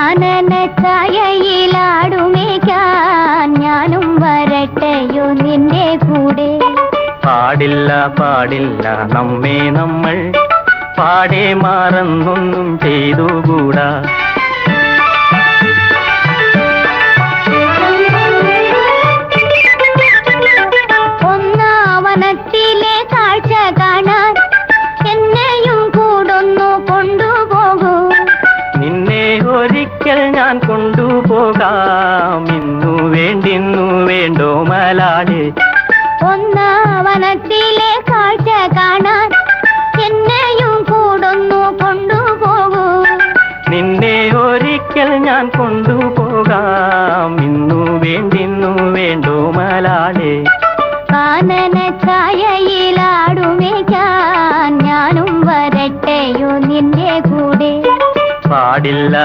കാനന ഛായയിലാടുമേക്കാൻ ഞാനും വരട്ടെയോ നിന്റെ കൂടെ. പാടില്ല പാടില്ല നമ്മെ നമ്മൾ പാടെ മാറന്നൊന്നും ചെയ്തുകൂടാ. ഒന്നാവനത്തിലെ കാഴ്ച കാണാൻ എന്നെയും കൂടൊന്നു കൊണ്ടുപോകൂ. നിന്നെ ഒരിക്കൽ ഞാൻ കൊണ്ടുപോകാം. ഇന്നു വേണ്ടിന്നു വേണ്ടോ മലാളെ. ഒന്നാവനത്തിലെ കാഴ്ച കാണാൻ എന്നെയും കൂടൊന്നു കൊണ്ടുപോകൂ. നിന്നെ ഒരിക്കൽ ഞാൻ കൊണ്ടുപോകാം. ഇന്നു വേണ്ടിന്നു വേണ്ടോ മലാളെ. കാനന ഛായയിലാടുമേക്കാൻ ഞാനും വരട്ടെയോ നിന്റെ കൂടെ. പാടില്ല